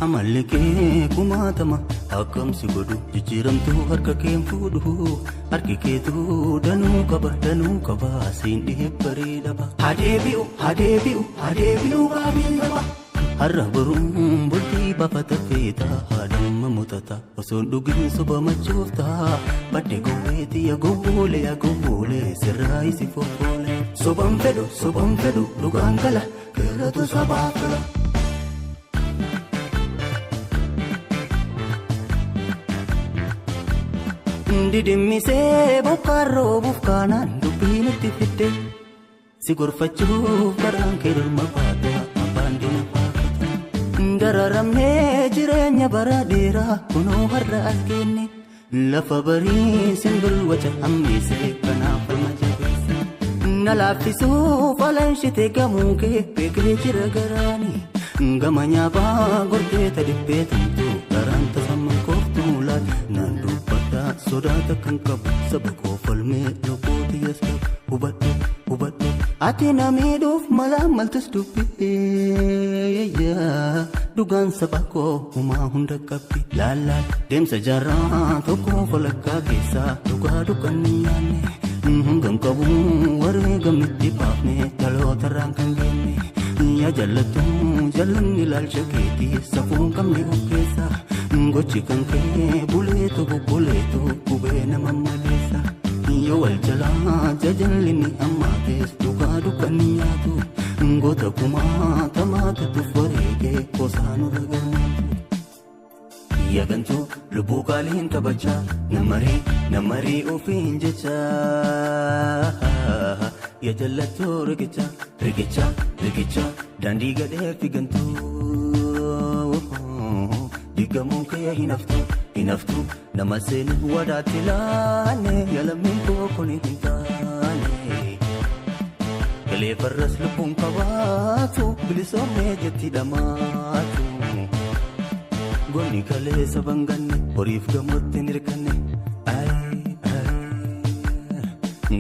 amalli kee kumaatama akkamsi godhu jijjiiramtuu harka keen fuudhu harki keetu danuu qaba siin dhiheebbaree dhaba hadeebi'u gaabiin dhaba har'a baruun bultii baafata feeta haadhamma mutata osoon dhugin soba machoofta badde gowweetiya gowwoolee sirraa isi foofoolee soban fedhu dhugaan gala keeratu sabaaf gala. Didimmisee bokkaarroo buufkaanaan dubbiin itti fidde si gorfachuuf garaan kee dhulma baata abbaan dina baafata dararamnee jireenya bara dheeraa kunoo har'a as geenne lafa barii simbirwacha hammeessee kanaaf falma jabeesse na laaffisuuf alanshite gamuu kee beekee jira garaanii gama nyaabaa gorteeta dhibbee tumtu garaan tasamman kooftuu laal naan dubbadhaa sodaata kan qabu saba koo falmee lubbuuti as qabu hubadhu ati na miidhuuf malaa maltus dubbee dhugaan saba koo humaa hunda qabdi laalaal deemsa jaarraa tokko falakkaa keessaa dhugaa dhuganni yaanne hungam qabu warree gamnitti baafne dhalootarraan kan geenne yaa jallanni ilaalcha keetii safuun qabne of keessa gochi kan kee buleetu bubbuleetu gubee nama maleessa yoo wal jalaa jajallinni ammaatees dhugaa dukkanni nyaatu goota kumaa tamaatatuuf wareegee kosaanu ragamatu yagantuu lubbuu qaaliin taphachaa namaree ofiin jechaa yaa jallatoo riqichaa daandii gadhee figantuu digamuun kee hinaftu nama seenuuf wadaatti laane yalameen koo kun hin taane galee farras lubbuun qabaatu bilisoomee jetti dhamaatu gonni kalee saban ganne horiif gamootti hin hirkanne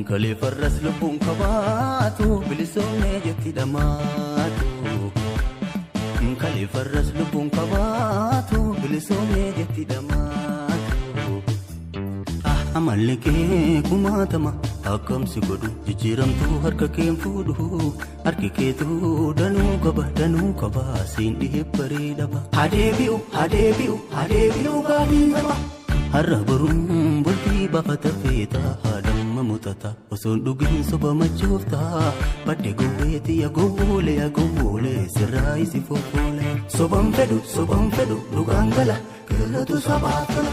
kalee farras lubbuun qabaatu bilisoomee jetti dhamaatu kalee farras lubbuun qabaatu bilisoomee jetti dhamaatu amalli kee kumaatama akkamsi godhu jijjiiramtuu harka keen fuudhu harki keetu danuu qaba siin dhiheebbaree dhaba hadeebi'u gaabiin dhaba har'a baruun bultii baafata feeta haadhamma mutata osoon dhugin soba machoofta badde gowweetiya gowwoolee sirraa isi foofoolee soban fedhu dhugaan gala keeratu sabaaf gala.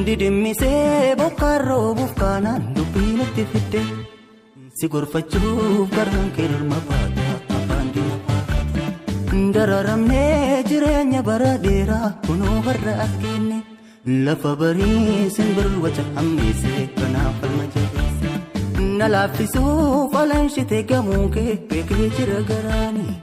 Didimmisee bokkaarroo buufkaanaan dubbiin itti fidde si gorfachuuf garaan kee dhulma baata abbaan dina baafata dararamnee jireenya bara dheeraa kunoo har'a as geenne lafa barii simbirwacha hammeessee kanaaf falma jabeesse na laaffisuuf alanshite gamuu kee beekee jira garaanii